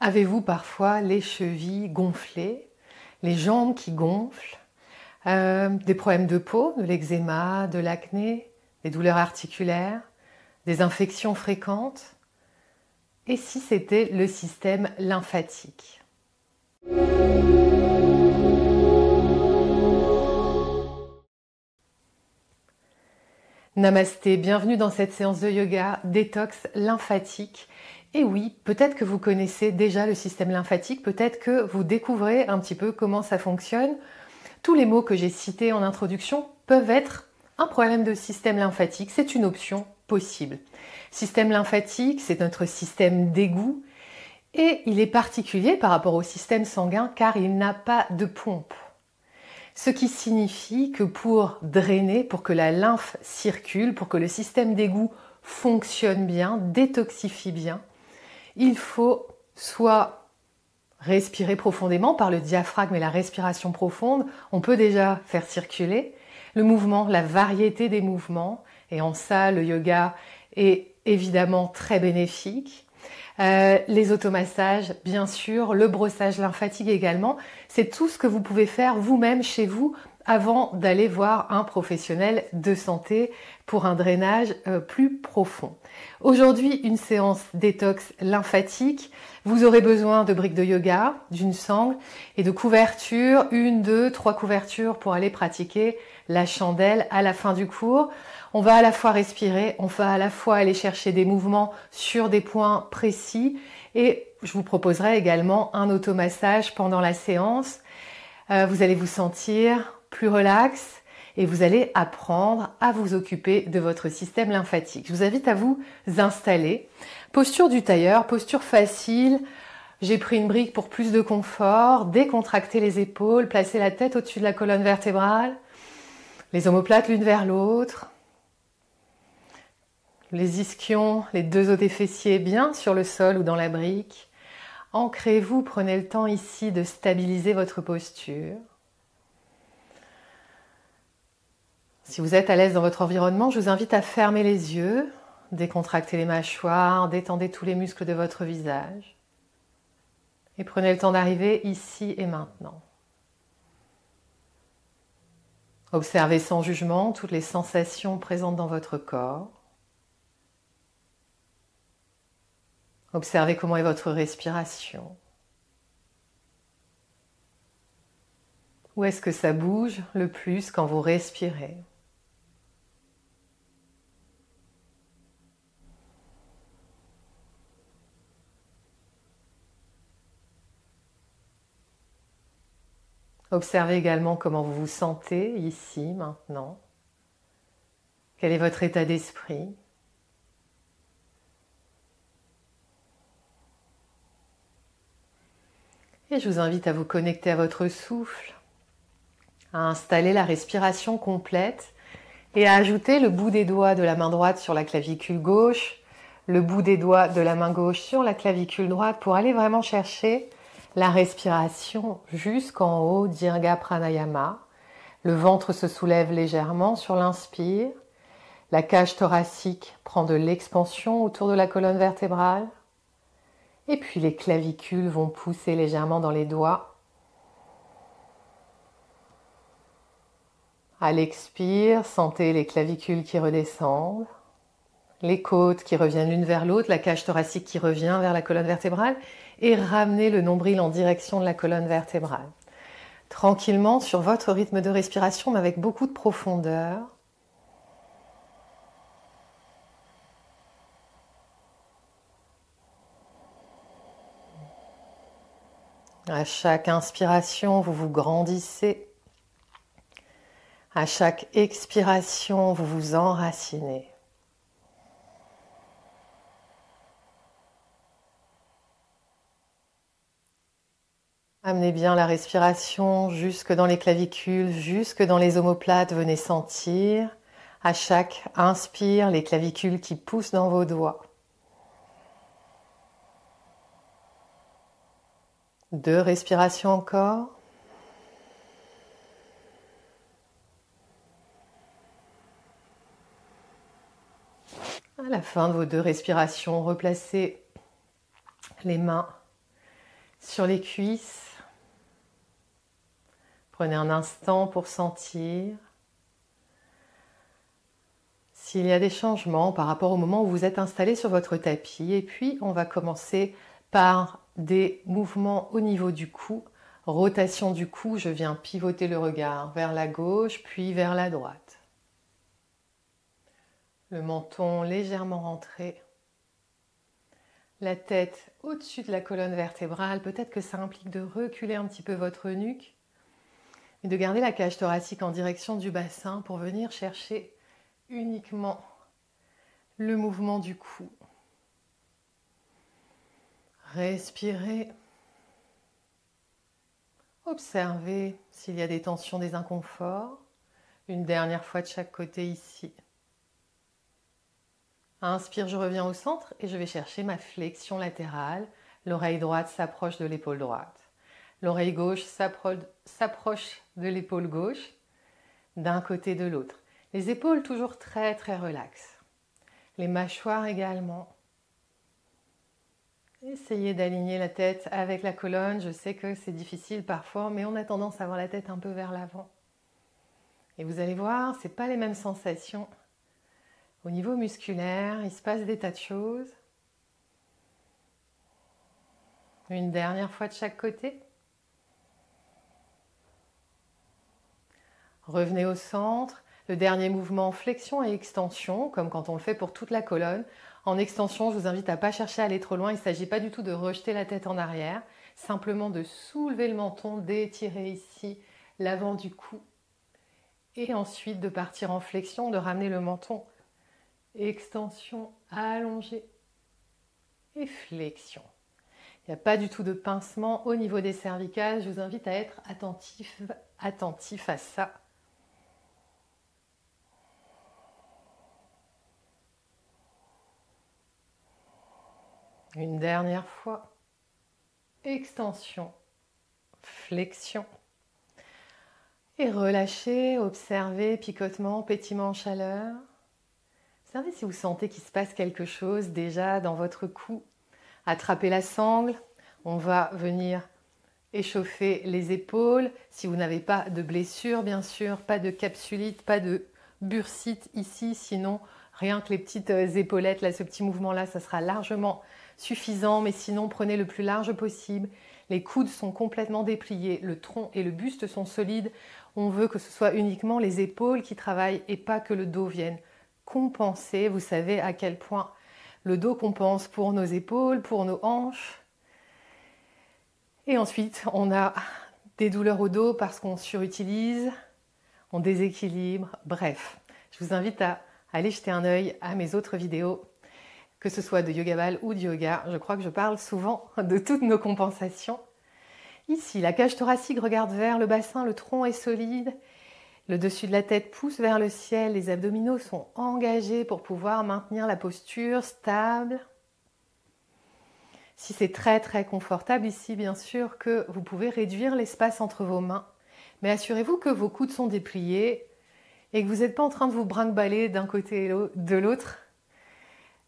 Avez-vous parfois les chevilles gonflées, les jambes qui gonflent, des problèmes de peau, de l'eczéma, de l'acné, des douleurs articulaires, des infections fréquentes? Et si c'était le système lymphatique? Namasté, bienvenue dans cette séance de yoga détox lymphatique. Et oui, peut-être que vous connaissez déjà le système lymphatique, peut-être que vous découvrez un petit peu comment ça fonctionne. Tous les mots que j'ai cités en introduction peuvent être un problème de système lymphatique, c'est une option possible. Système lymphatique, c'est notre système d'égout et il est particulier par rapport au système sanguin car il n'a pas de pompe. Ce qui signifie que pour drainer, pour que la lymphe circule, pour que le système d'égout fonctionne bien, détoxifie bien, il faut soit respirer profondément par le diaphragme et la respiration profonde, on peut déjà faire circuler le mouvement, la variété des mouvements, et en ça le yoga est évidemment très bénéfique. Les automassages, bien sûr, le brossage lymphatique également, c'est tout ce que vous pouvez faire vous-même chez vous avant d'aller voir un professionnel de santé pour un drainage plus profond. Aujourd'hui, une séance détox lymphatique. Vous aurez besoin de briques de yoga, d'une sangle et de couvertures, 1, 2, 3 couvertures pour aller pratiquer la chandelle à la fin du cours. On va à la fois respirer, on va à la fois aller chercher des mouvements sur des points précis et je vous proposerai également un automassage pendant la séance. Vous allez vous sentir plus relax et vous allez apprendre à vous occuper de votre système lymphatique. Je vous invite à vous installer. Posture du tailleur, posture facile. J'ai pris une brique pour plus de confort. Décontracter les épaules, placer la tête au-dessus de la colonne vertébrale. Les omoplates l'une vers l'autre. Les ischions, les deux os des fessiers bien sur le sol ou dans la brique. Ancrez-vous, prenez le temps ici de stabiliser votre posture. Si vous êtes à l'aise dans votre environnement, je vous invite à fermer les yeux, décontracter les mâchoires, détendez tous les muscles de votre visage. Et prenez le temps d'arriver ici et maintenant. Observez sans jugement toutes les sensations présentes dans votre corps. Observez comment est votre respiration. Où est-ce que ça bouge le plus quand vous respirez? Observez également comment vous vous sentez ici, maintenant. Quel est votre état d'esprit? Et je vous invite à vous connecter à votre souffle, à installer la respiration complète et à ajouter le bout des doigts de la main droite sur la clavicule gauche, le bout des doigts de la main gauche sur la clavicule droite pour aller vraiment chercher la respiration jusqu'en haut, Dirga Pranayama. Le ventre se soulève légèrement sur l'inspire. La cage thoracique prend de l'expansion autour de la colonne vertébrale. Et puis les clavicules vont pousser légèrement dans les doigts. À l'expire, sentez les clavicules qui redescendent. Les côtes qui reviennent l'une vers l'autre, la cage thoracique qui revient vers la colonne vertébrale et ramenez le nombril en direction de la colonne vertébrale. Tranquillement sur votre rythme de respiration mais avec beaucoup de profondeur. À chaque inspiration, vous vous grandissez. À chaque expiration, vous vous enracinez. Amenez bien la respiration jusque dans les clavicules, jusque dans les omoplates. Venez sentir à chaque inspire les clavicules qui poussent dans vos doigts. 2 respirations encore. À la fin de vos 2 respirations, replacez les mains sur les cuisses. Prenez un instant pour sentir s'il y a des changements par rapport au moment où vous êtes installé sur votre tapis. Et puis, on va commencer par des mouvements au niveau du cou. Rotation du cou, je viens pivoter le regard vers la gauche, puis vers la droite. Le menton légèrement rentré. La tête au-dessus de la colonne vertébrale. Peut-être que ça implique de reculer un petit peu votre nuque et de garder la cage thoracique en direction du bassin pour venir chercher uniquement le mouvement du cou. Respirez. Observez s'il y a des tensions, des inconforts. Une dernière fois de chaque côté ici. Inspire, je reviens au centre et je vais chercher ma flexion latérale. L'oreille droite s'approche de l'épaule droite. L'oreille gauche s'approche de l'épaule gauche, d'un côté de l'autre. Les épaules toujours très très relaxes. Les mâchoires également. Essayez d'aligner la tête avec la colonne. Je sais que c'est difficile parfois, mais on a tendance à avoir la tête un peu vers l'avant. Et vous allez voir, ce n'est pas les mêmes sensations. Au niveau musculaire, il se passe des tas de choses. Une dernière fois de chaque côté. Revenez au centre. Le dernier mouvement, flexion et extension, comme quand on le fait pour toute la colonne. En extension, je vous invite à ne pas chercher à aller trop loin. Il ne s'agit pas du tout de rejeter la tête en arrière. Simplement de soulever le menton, d'étirer ici l'avant du cou. Et ensuite de partir en flexion, de ramener le menton. Extension, allongée et flexion. Il n'y a pas du tout de pincement au niveau des cervicales. Je vous invite à être attentif à ça. Une dernière fois. Extension, flexion. Et relâchez, observez, picotement, pétillement en chaleur. Observez si vous sentez qu'il se passe quelque chose déjà dans votre cou. Attrapez la sangle. On va venir échauffer les épaules. Si vous n'avez pas de blessure, bien sûr, pas de capsulite, pas de bursite ici. Sinon, rien que les petites épaulettes, là, ce petit mouvement-là, ça sera largement suffisant. Mais sinon, prenez le plus large possible. Les coudes sont complètement dépliés. Le tronc et le buste sont solides. On veut que ce soit uniquement les épaules qui travaillent et pas que le dos vienne compenser. Vous savez à quel point le dos compense pour nos épaules, pour nos hanches. Et ensuite, on a des douleurs au dos parce qu'on surutilise, on déséquilibre. Bref, je vous invite à aller jeter un œil à mes autres vidéos, que ce soit de Yoga Ball ou de yoga. Je crois que je parle souvent de toutes nos compensations. Ici, la cage thoracique regarde vers le bassin, le tronc est solide. Le dessus de la tête pousse vers le ciel, les abdominaux sont engagés pour pouvoir maintenir la posture stable. Si c'est très très confortable ici, bien sûr que vous pouvez réduire l'espace entre vos mains. Mais assurez-vous que vos coudes sont dépliés et que vous n'êtes pas en train de vous brinque-baller d'un côté et de l'autre,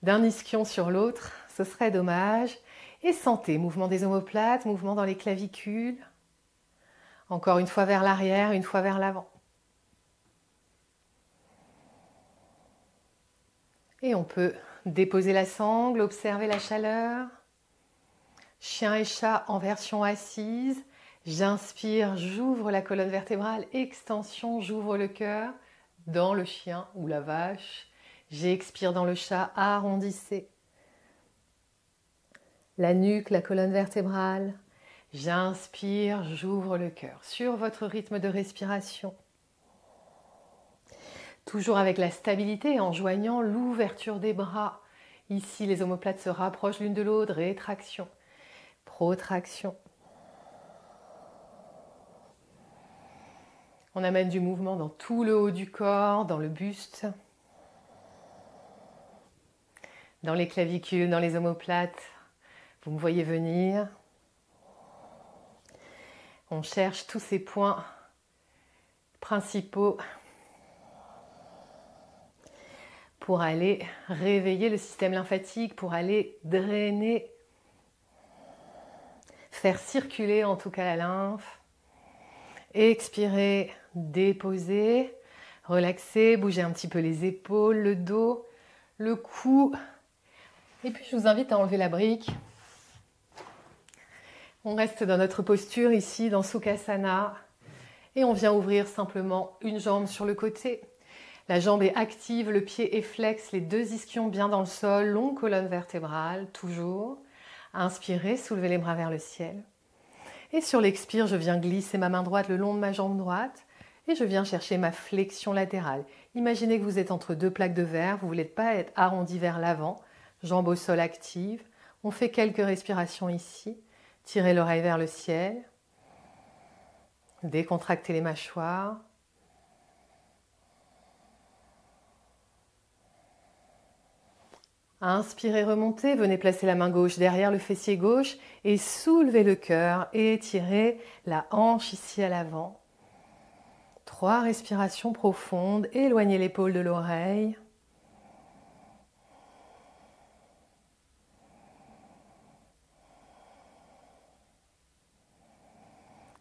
d'un ischion sur l'autre. Ce serait dommage. Et sentez, mouvement des omoplates, mouvement dans les clavicules. Encore une fois vers l'arrière, une fois vers l'avant. Et on peut déposer la sangle, observer la chaleur. Chien et chat en version assise. J'inspire, j'ouvre la colonne vertébrale, extension, j'ouvre le cœur dans le chien ou la vache. J'expire dans le chat, arrondissez. La nuque, la colonne vertébrale. J'inspire, j'ouvre le cœur sur votre rythme de respiration. Toujours avec la stabilité en joignant l'ouverture des bras. Ici, les omoplates se rapprochent l'une de l'autre, rétraction, protraction. On amène du mouvement dans tout le haut du corps, dans le buste, dans les clavicules, dans les omoplates. Vous me voyez venir. On cherche tous ces points principaux pour aller réveiller le système lymphatique, pour aller drainer, faire circuler en tout cas la lymphe. Expirez, déposez, relaxez, bougez un petit peu les épaules, le dos, le cou. Et puis je vous invite à enlever la brique. On reste dans notre posture ici, dans Sukhasana. Et on vient ouvrir simplement une jambe sur le côté. La jambe est active, le pied est flex, les deux ischions bien dans le sol, longue colonne vertébrale, toujours. Inspirez, soulevez les bras vers le ciel. Et sur l'expire, je viens glisser ma main droite le long de ma jambe droite et je viens chercher ma flexion latérale. Imaginez que vous êtes entre deux plaques de verre, vous ne voulez pas être arrondi vers l'avant, jambe au sol active. On fait quelques respirations ici. Tirez l'oreille vers le ciel. Décontractez les mâchoires. Inspirez, remontez, venez placer la main gauche derrière le fessier gauche et soulevez le cœur et étirez la hanche ici à l'avant. 3 respirations profondes, éloignez l'épaule de l'oreille.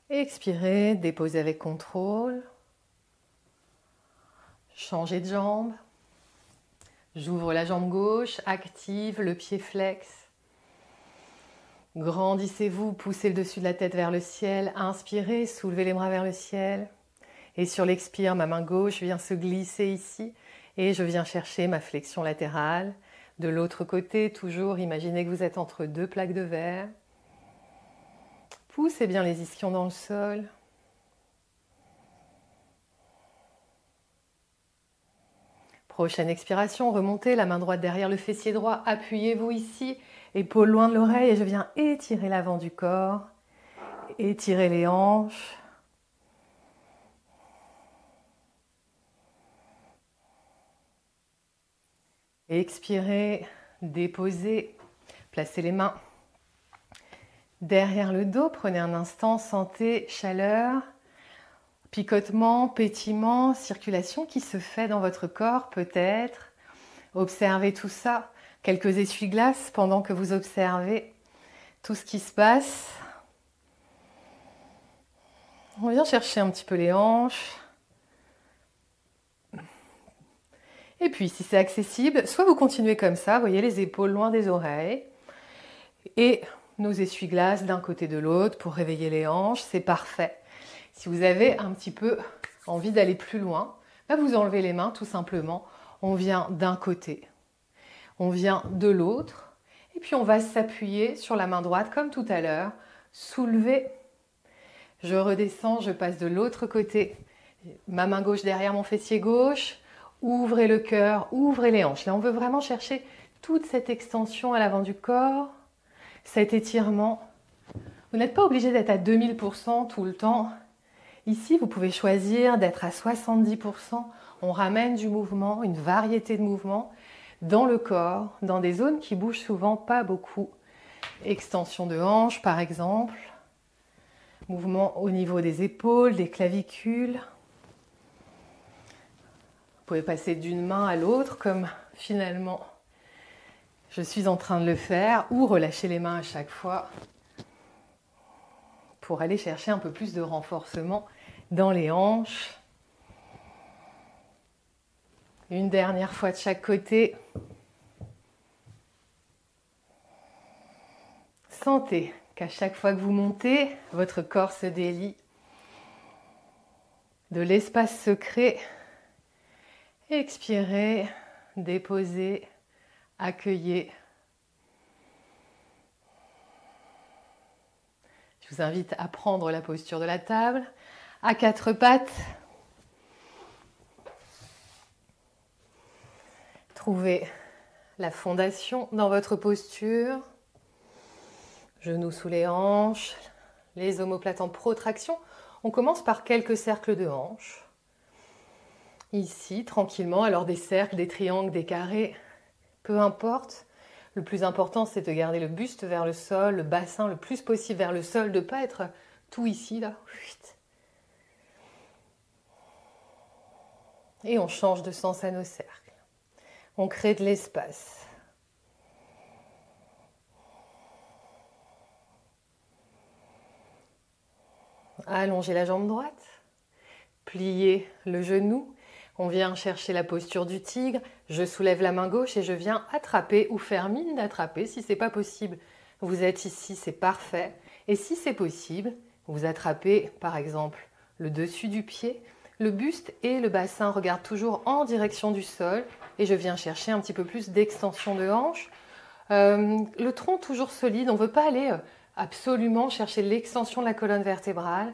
Expirez, déposez avec contrôle. Changez de jambe. J'ouvre la jambe gauche, active, le pied flex. Grandissez-vous, poussez le dessus de la tête vers le ciel. Inspirez, soulevez les bras vers le ciel. Et sur l'expire, ma main gauche vient se glisser ici. Et je viens chercher ma flexion latérale. De l'autre côté, toujours, imaginez que vous êtes entre deux plaques de verre. Poussez bien les ischions dans le sol. Prochaine expiration, remontez la main droite derrière le fessier droit, appuyez-vous ici, épaule loin de l'oreille et je viens étirer l'avant du corps, étirer les hanches. Expirez, déposez, placez les mains derrière le dos, prenez un instant, sentez chaleur, picotement, pétillement, circulation qui se fait dans votre corps peut-être. Observez tout ça, quelques essuie-glaces pendant que vous observez tout ce qui se passe. On vient chercher un petit peu les hanches. Et puis si c'est accessible, soit vous continuez comme ça, voyez les épaules loin des oreilles. Et nos essuie-glaces d'un côté de l'autre pour réveiller les hanches, c'est parfait. Si vous avez un petit peu envie d'aller plus loin, là vous enlevez les mains tout simplement. On vient d'un côté, on vient de l'autre, et puis on va s'appuyer sur la main droite comme tout à l'heure. Soulever, je redescends, je passe de l'autre côté. Ma main gauche derrière mon fessier gauche, ouvrez le cœur, ouvrez les hanches. Là on veut vraiment chercher toute cette extension à l'avant du corps, cet étirement. Vous n'êtes pas obligé d'être à 2000% tout le temps. Ici, vous pouvez choisir d'être à 70%. On ramène du mouvement, une variété de mouvements dans le corps, dans des zones qui bougent souvent pas beaucoup. Extension de hanche, par exemple. Mouvement au niveau des épaules, des clavicules. Vous pouvez passer d'une main à l'autre, comme finalement je suis en train de le faire, ou relâcher les mains à chaque fois pour aller chercher un peu plus de renforcement dans les hanches. Une dernière fois de chaque côté. Sentez qu'à chaque fois que vous montez, votre corps se délie. De l'espace se crée. Expirez, déposez, accueillez. Je vous invite à prendre la posture de la table, à 4 pattes. Trouvez la fondation dans votre posture. Genoux sous les hanches, les omoplates en protraction. On commence par quelques cercles de hanches. Ici, tranquillement, alors des cercles, des triangles, des carrés, peu importe. Le plus important, c'est de garder le buste vers le sol, le bassin le plus possible vers le sol, de ne pas être tout ici, là. Et on change de sens à nos cercles. On crée de l'espace. Allongez la jambe droite, pliez le genou. On vient chercher la posture du tigre. Je soulève la main gauche et je viens attraper ou faire mine d'attraper. Si ce n'est pas possible, vous êtes ici, c'est parfait. Et si c'est possible, vous attrapez par exemple le dessus du pied. Le buste et le bassin regardent toujours en direction du sol. Et je viens chercher un petit peu plus d'extension de hanche. Le tronc toujours solide. On ne veut pas aller absolument chercher l'extension de la colonne vertébrale.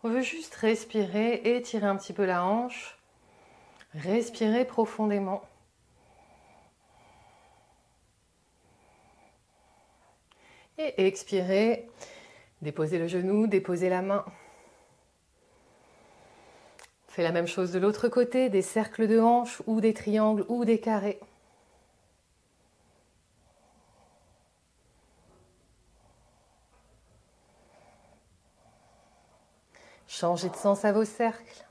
On veut juste respirer, étirer un petit peu la hanche. Respirez profondément. Et expirez. Déposez le genou, déposez la main. Faites la même chose de l'autre côté, des cercles de hanches ou des triangles ou des carrés. Changez de sens à vos cercles.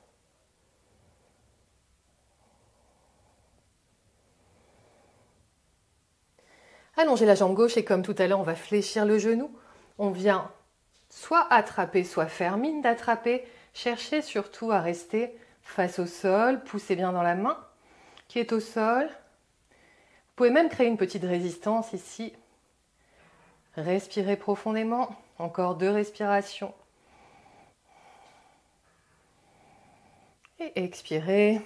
Allongez la jambe gauche et comme tout à l'heure, on va fléchir le genou. On vient soit attraper, soit faire mine d'attraper. Cherchez surtout à rester face au sol. Poussez bien dans la main qui est au sol. Vous pouvez même créer une petite résistance ici. Respirez profondément. Encore 2 respirations. Et expirez.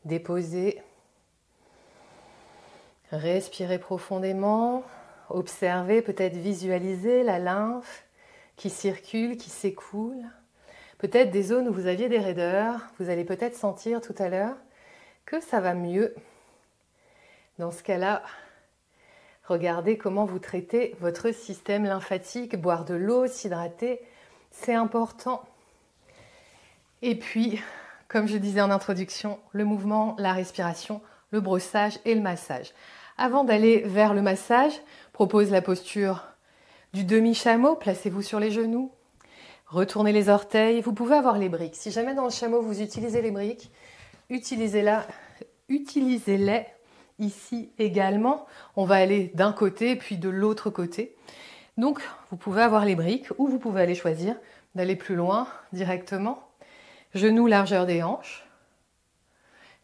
Déposez. Respirez profondément, observez, peut-être visualisez la lymphe qui circule, qui s'écoule. Peut-être des zones où vous aviez des raideurs, vous allez peut-être sentir tout à l'heure que ça va mieux. Dans ce cas-là, regardez comment vous traitez votre système lymphatique, boire de l'eau, s'hydrater, c'est important. Et puis, comme je disais en introduction, le mouvement, la respiration, le brossage et le massage. Avant d'aller vers le massage, propose la posture du demi-chameau. Placez-vous sur les genoux. Retournez les orteils. Vous pouvez avoir les briques. Si jamais dans le chameau, vous utilisez les briques, utilisez-les ici également. On va aller d'un côté puis de l'autre côté. Donc, vous pouvez avoir les briques ou vous pouvez aller choisir d'aller plus loin directement. Genoux, largeur des hanches.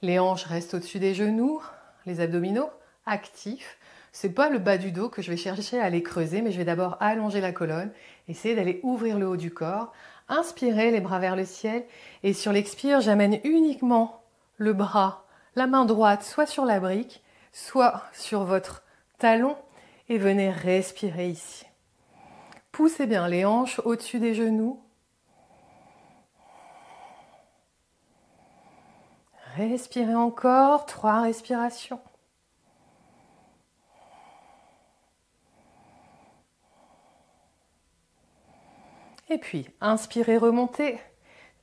Les hanches restent au-dessus des genoux. Les abdominaux actifs. C'est pas le bas du dos que je vais chercher à aller creuser, mais je vais d'abord allonger la colonne, essayer d'aller ouvrir le haut du corps. Inspirez les bras vers le ciel et sur l'expire, j'amène uniquement le bras, la main droite, soit sur la brique, soit sur votre talon et venez respirer ici. Poussez bien les hanches au-dessus des genoux. Respirez encore, 3 respirations. Et puis, inspirez, remontez.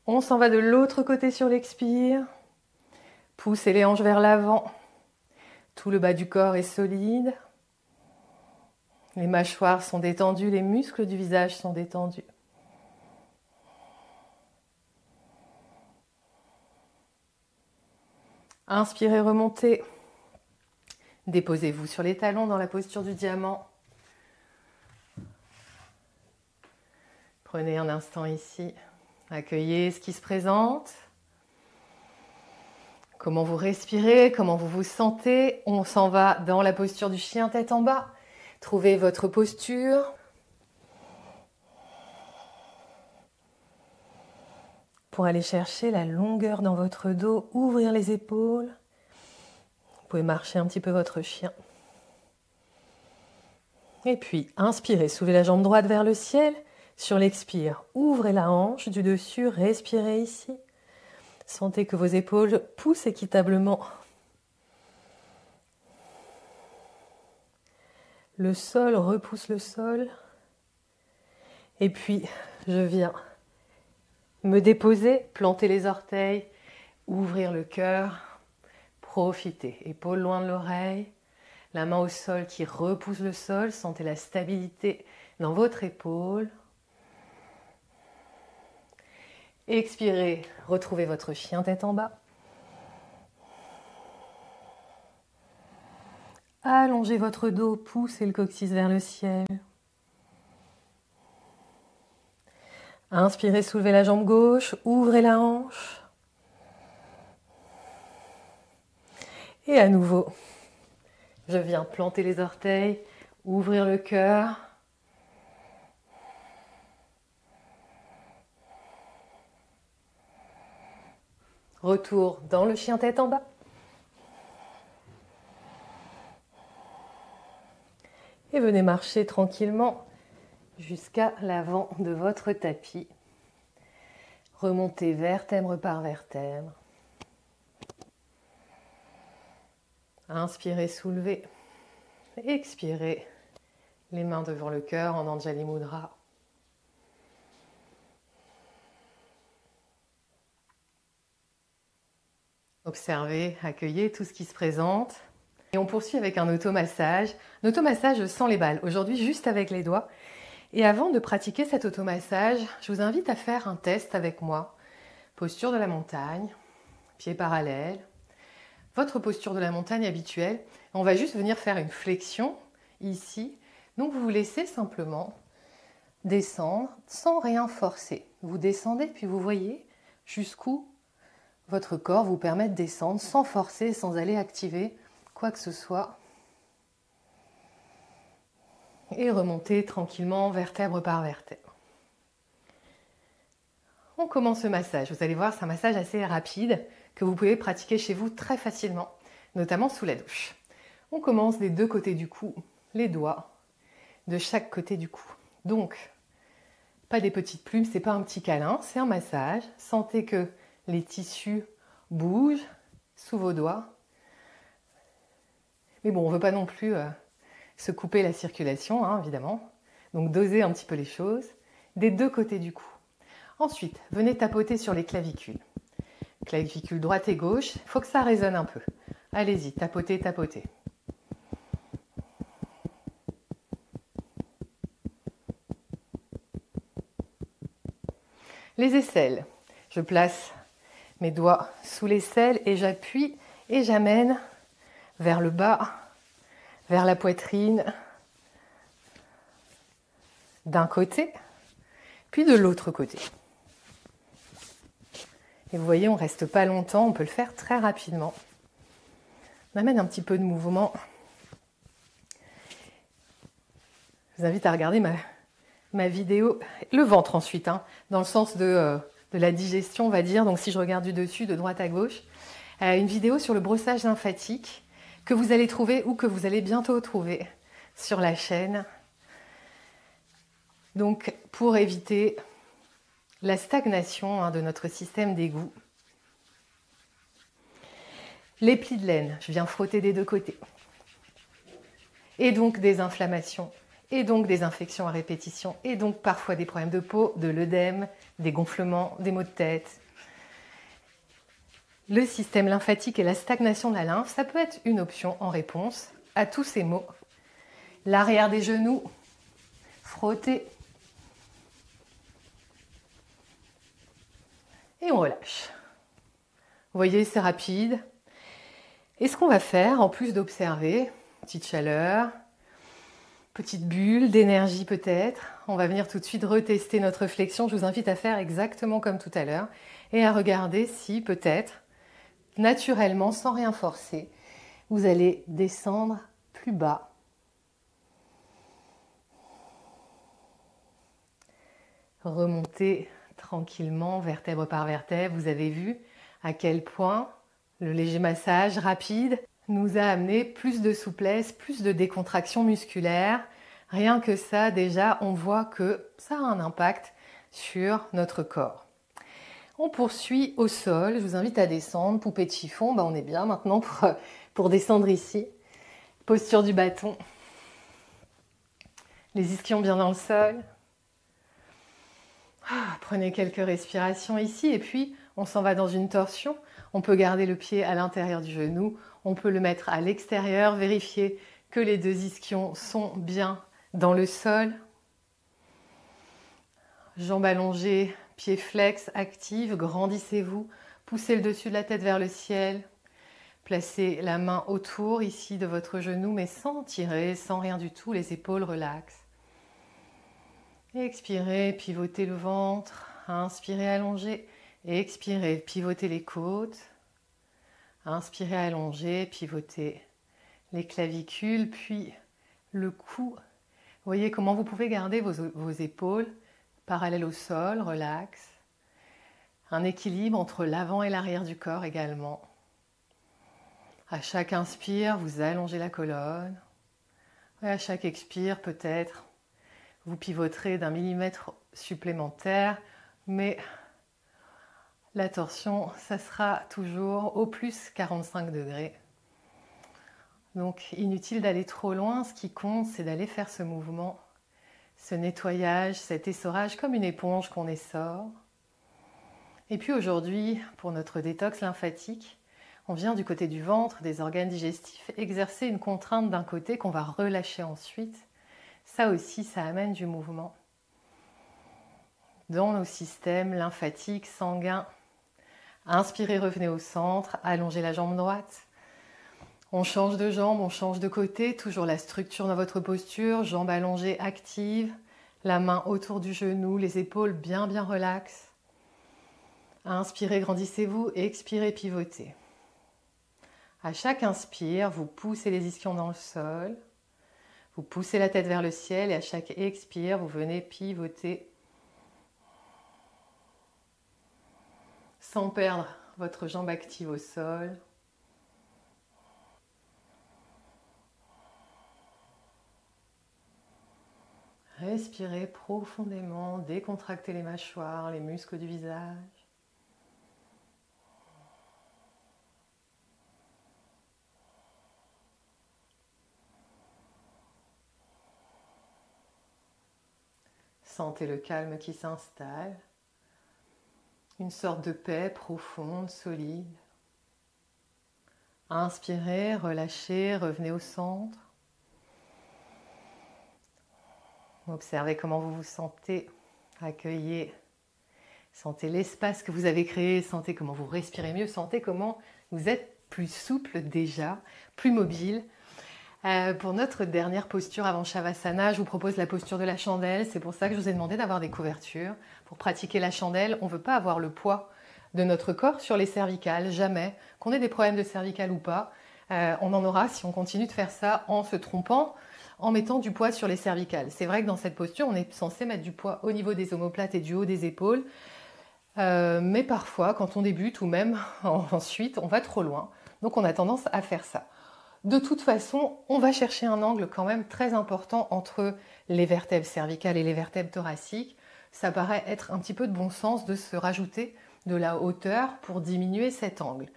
On s'en va de l'autre côté sur l'expire. Poussez les hanches vers l'avant. Tout le bas du corps est solide. Les mâchoires sont détendues, les muscles du visage sont détendus. Inspirez, remontez. Déposez-vous sur les talons dans la posture du diamant. Prenez un instant ici, accueillez ce qui se présente. Comment vous respirez, comment vous vous sentez. On s'en va dans la posture du chien tête en bas. Trouvez votre posture. Pour aller chercher la longueur dans votre dos, ouvrir les épaules. Vous pouvez marcher un petit peu votre chien. Et puis, inspirez, soulevez la jambe droite vers le ciel. Sur l'expire, ouvrez la hanche du dessus, respirez ici. Sentez que vos épaules poussent équitablement. Le sol repousse le sol. Et puis, je viens me déposer, planter les orteils, ouvrir le cœur, profiter. Épaules loin de l'oreille, la main au sol qui repousse le sol. Sentez la stabilité dans votre épaule. Expirez, retrouvez votre chien tête en bas. Allongez votre dos, poussez le coccyx vers le ciel. Inspirez, soulevez la jambe gauche, ouvrez la hanche. Et à nouveau, je viens planter les orteils, ouvrir le cœur. Retour dans le chien tête en bas. Et venez marcher tranquillement jusqu'à l'avant de votre tapis. Remontez vertèbre par vertèbre. Inspirez, soulevez. Expirez, les mains devant le cœur en Anjali Mudra. Observez, accueillez tout ce qui se présente. Et on poursuit avec un automassage. Un automassage sans les balles. Aujourd'hui, juste avec les doigts. Et avant de pratiquer cet automassage, je vous invite à faire un test avec moi. Posture de la montagne, pieds parallèles. Votre posture de la montagne habituelle. On va juste venir faire une flexion ici. Donc vous vous laissez simplement descendre sans rien forcer. Vous descendez puis vous voyez jusqu'où votre corps vous permet de descendre sans forcer, sans aller activer quoi que ce soit. Et remonter tranquillement vertèbre par vertèbre. On commence le massage. Vous allez voir, c'est un massage assez rapide que vous pouvez pratiquer chez vous très facilement, notamment sous la douche. On commence des deux côtés du cou, les doigts de chaque côté du cou. Donc, pas des petites plumes, c'est pas un petit câlin, c'est un massage. Sentez que les tissus bougent sous vos doigts. Mais bon, on ne veut pas non plus se couper la circulation, hein, évidemment. Donc dosez un petit peu les choses des deux côtés du cou. Ensuite, venez tapoter sur les clavicules. Clavicules droite et gauche, il faut que ça résonne un peu. Allez-y, tapotez, tapotez. Les aisselles. Je place mes doigts sous l'aisselle et j'appuie et j'amène vers le bas, vers la poitrine, d'un côté, puis de l'autre côté. Et vous voyez, on ne reste pas longtemps, on peut le faire très rapidement. On amène un petit peu de mouvement. Je vous invite à regarder ma vidéo, le ventre ensuite, hein, dans le sens de la digestion, on va dire. Donc si je regarde du dessus, de droite à gauche, une vidéo sur le brossage lymphatique que vous allez trouver ou que vous allez bientôt trouver sur la chaîne. Donc pour éviter la stagnation, hein, de notre système d'égout. Les plis de laine, je viens frotter des deux côtés. Et donc des inflammations, et donc des infections à répétition, et donc parfois des problèmes de peau, de l'œdème, des gonflements, des maux de tête. Le système lymphatique et la stagnation de la lymphe, ça peut être une option en réponse à tous ces maux. L'arrière des genoux, frotter. Et on relâche. Vous voyez, c'est rapide. Et ce qu'on va faire, en plus d'observer, petite chaleur, petite bulle d'énergie peut-être, on va venir tout de suite retester notre flexion. Je vous invite à faire exactement comme tout à l'heure et à regarder si peut-être, naturellement, sans rien forcer, vous allez descendre plus bas. Remonter tranquillement, vertèbre par vertèbre. Vous avez vu à quel point le léger massage rapide nous a amené plus de souplesse, plus de décontraction musculaire. Rien que ça, déjà, on voit que ça a un impact sur notre corps. On poursuit au sol. Je vous invite à descendre. Poupée de chiffon, on est bien maintenant pour descendre ici. Posture du bâton. Les ischions bien dans le sol. Prenez quelques respirations ici et puis on s'en va dans une torsion. On peut garder le pied à l'intérieur du genou, on peut le mettre à l'extérieur, vérifier que les deux ischions sont bien dans le sol. Jambes allongées, pieds flex, active, grandissez-vous, poussez le dessus de la tête vers le ciel. Placez la main autour ici de votre genou mais sans tirer, sans rien du tout, les épaules relaxent. Expirez, pivotez le ventre. Inspirez, allongez. Expirez, pivotez les côtes. Inspirez, allongez, pivotez les clavicules, puis le cou. Voyez comment vous pouvez garder vos épaules parallèles au sol, relax. Un équilibre entre l'avant et l'arrière du corps également. À chaque inspire, vous allongez la colonne. Et à chaque expire, peut-être, vous pivoterez d'1 millimètre supplémentaire, mais la torsion, ça sera toujours au plus 45 degrés. Donc, inutile d'aller trop loin. Ce qui compte, c'est d'aller faire ce mouvement, ce nettoyage, cet essorage comme une éponge qu'on essore. Et puis aujourd'hui, pour notre détox lymphatique, on vient du côté du ventre, des organes digestifs, exercer une contrainte d'un côté qu'on va relâcher ensuite. Ça aussi, ça amène du mouvement dans nos systèmes lymphatiques, sanguins. Inspirez, revenez au centre, allongez la jambe droite. On change de jambe, on change de côté, toujours la structure dans votre posture, jambes allongées, actives, la main autour du genou, les épaules bien relaxes. Inspirez, grandissez-vous, expirez, pivotez. À chaque inspire, vous poussez les ischions dans le sol, vous poussez la tête vers le ciel et à chaque expire, vous venez pivoter sans perdre votre jambe active au sol. Respirez profondément, décontractez les mâchoires, les muscles du visage. Sentez le calme qui s'installe, une sorte de paix profonde, solide. Inspirez, relâchez, revenez au centre. Observez comment vous vous sentez, accueillez. Sentez l'espace que vous avez créé, sentez comment vous respirez mieux, sentez comment vous êtes plus souple déjà, plus mobile. Pour notre dernière posture avant Shavasana, je vous propose la posture de la chandelle. C'est pour ça que je vous ai demandé d'avoir des couvertures. Pour pratiquer la chandelle, on ne veut pas avoir le poids de notre corps sur les cervicales, jamais. Qu'on ait des problèmes de cervicales ou pas, on en aura si on continue de faire ça en se trompant, en mettant du poids sur les cervicales. C'est vrai que dans cette posture, on est censé mettre du poids au niveau des omoplates et du haut des épaules. Mais parfois, quand on débute ou même ensuite, on va trop loin. Donc on a tendance à faire ça. De toute façon, on va chercher un angle quand même très important entre les vertèbres cervicales et les vertèbres thoraciques. Ça paraît être un petit peu de bon sens de se rajouter de la hauteur pour diminuer cet angle.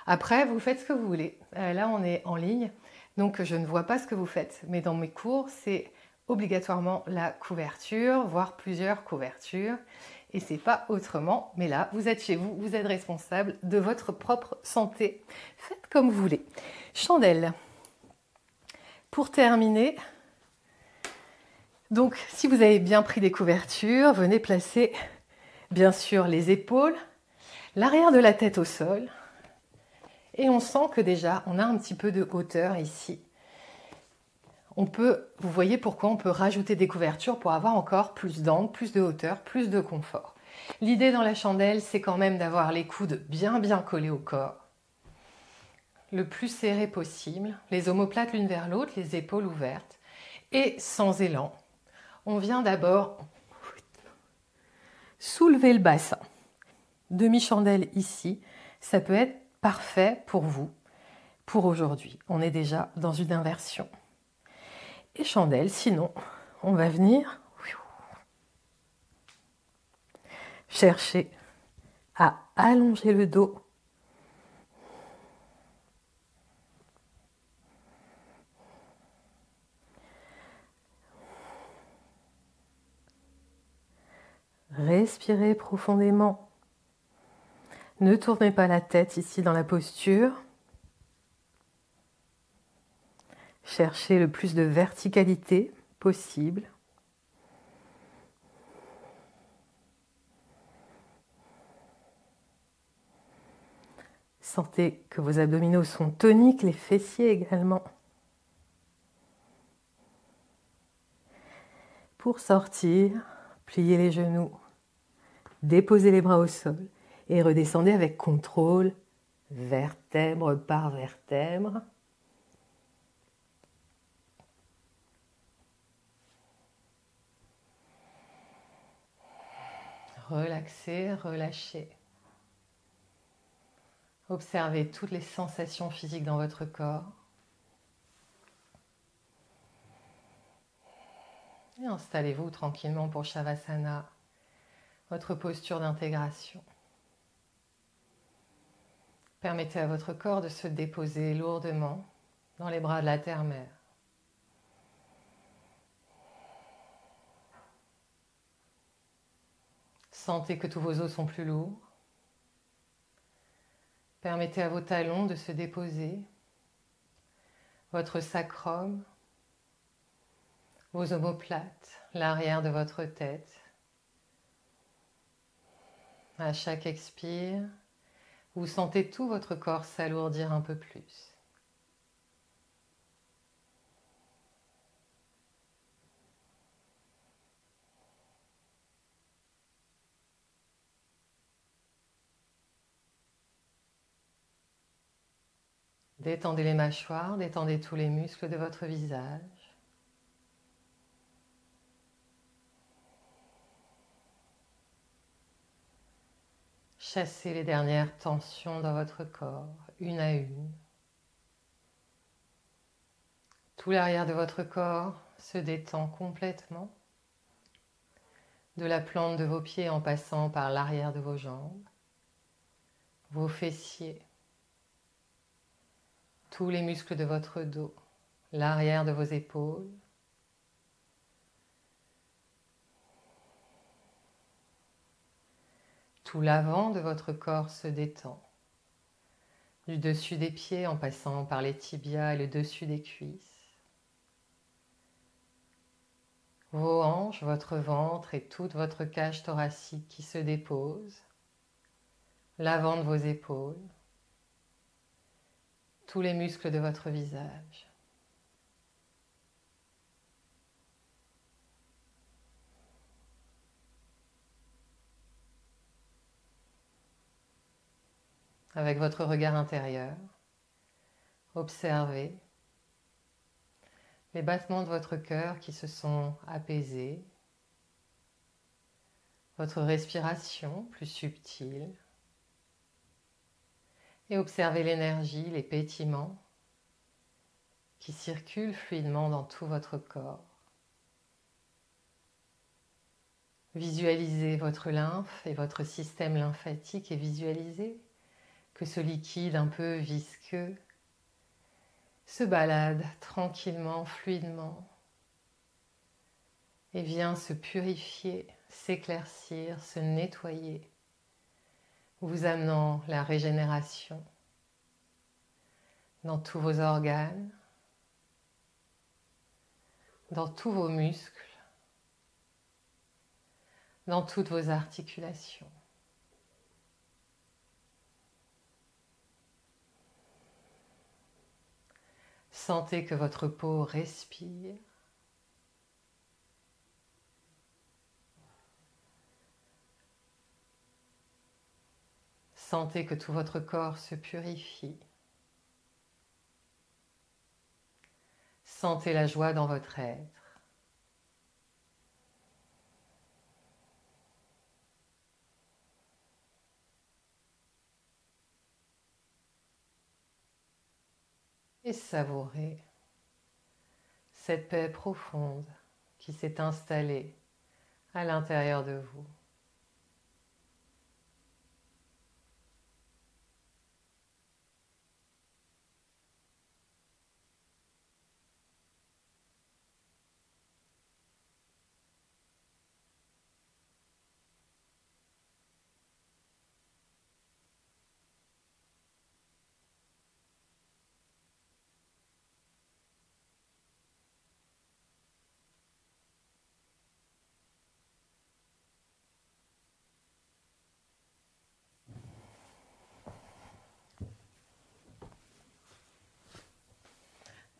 Après, vous faites ce que vous voulez. Là, on est en ligne, donc je ne vois pas ce que vous faites. Mais dans mes cours, c'est obligatoirement la couverture, voire plusieurs couvertures. Et c'est pas autrement. Mais là, vous êtes chez vous, vous êtes responsable de votre propre santé. Faites comme vous voulez. Chandelle. Pour terminer, donc si vous avez bien pris des couvertures, venez placer bien sûr les épaules, l'arrière de la tête au sol. Et on sent que déjà, on a un petit peu de hauteur ici. Vous voyez pourquoi on peut rajouter des couvertures pour avoir encore plus d'angle, plus de hauteur, plus de confort. L'idée dans la chandelle, c'est quand même d'avoir les coudes bien collés au corps, le plus serré possible, les omoplates l'une vers l'autre, les épaules ouvertes et sans élan. On vient d'abord soulever le bassin. Demi-chandelle ici, ça peut être parfait pour vous, pour aujourd'hui. On est déjà dans une inversion. Et chandelle, sinon, on va venir chercher à allonger le dos. Respirez profondément. Ne tournez pas la tête ici dans la posture. Cherchez le plus de verticalité possible. Sentez que vos abdominaux sont toniques, les fessiers également. Pour sortir, Pliez les genoux, déposez les bras au sol et redescendez avec contrôle, vertèbre par vertèbre. Relaxez, relâchez. Observez toutes les sensations physiques dans votre corps. Et installez-vous tranquillement pour Shavasana, votre posture d'intégration. Permettez à votre corps de se déposer lourdement dans les bras de la terre-mère. Sentez que tous vos os sont plus lourds. Permettez à vos talons de se déposer, votre sacrum, vos omoplates, l'arrière de votre tête. À chaque expire, vous sentez tout votre corps s'alourdir un peu plus. Détendez les mâchoires, détendez tous les muscles de votre visage. Chassez les dernières tensions dans votre corps, une à une. Tout l'arrière de votre corps se détend complètement, de la plante de vos pieds en passant par l'arrière de vos jambes, vos fessiers, tous les muscles de votre dos, l'arrière de vos épaules, tout l'avant de votre corps se détend, du dessus des pieds en passant par les tibias et le dessus des cuisses. Vos hanches, votre ventre et toute votre cage thoracique qui se dépose, l'avant de vos épaules, tous les muscles de votre visage. Avec votre regard intérieur, observez les battements de votre cœur qui se sont apaisés, votre respiration plus subtile, et observez l'énergie, les pétillements qui circulent fluidement dans tout votre corps. Visualisez votre lymphe et votre système lymphatique et visualisez que ce liquide un peu visqueux se balade tranquillement, fluidement et vient se purifier, s'éclaircir, se nettoyer, vous amenant la régénération dans tous vos organes, dans tous vos muscles, dans toutes vos articulations. Sentez que votre peau respire. Sentez que tout votre corps se purifie. Sentez la joie dans votre être. Et savourez cette paix profonde qui s'est installée à l'intérieur de vous.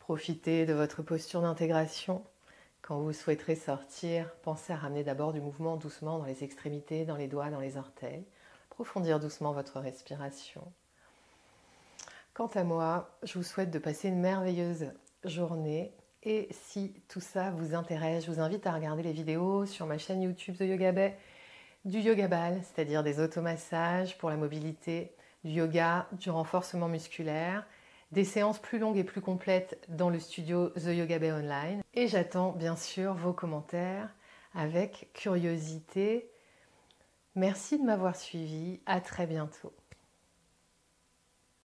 Profitez de votre posture d'intégration Quand vous souhaiterez sortir, pensez à ramener d'abord du mouvement doucement dans les extrémités, dans les doigts, dans les orteils. Approfondir doucement votre respiration. Quant à moi, je vous souhaite de passer une merveilleuse journée. Et si tout ça vous intéresse, je vous invite à regarder les vidéos sur ma chaîne YouTube The Yoga Bay, du yoga ball, c'est-à-dire des automassages pour la mobilité, du yoga, du renforcement musculaire, des séances plus longues et plus complètes dans le studio The Yoga Bay Online. Et j'attends bien sûr vos commentaires avec curiosité. Merci de m'avoir suivi, à très bientôt.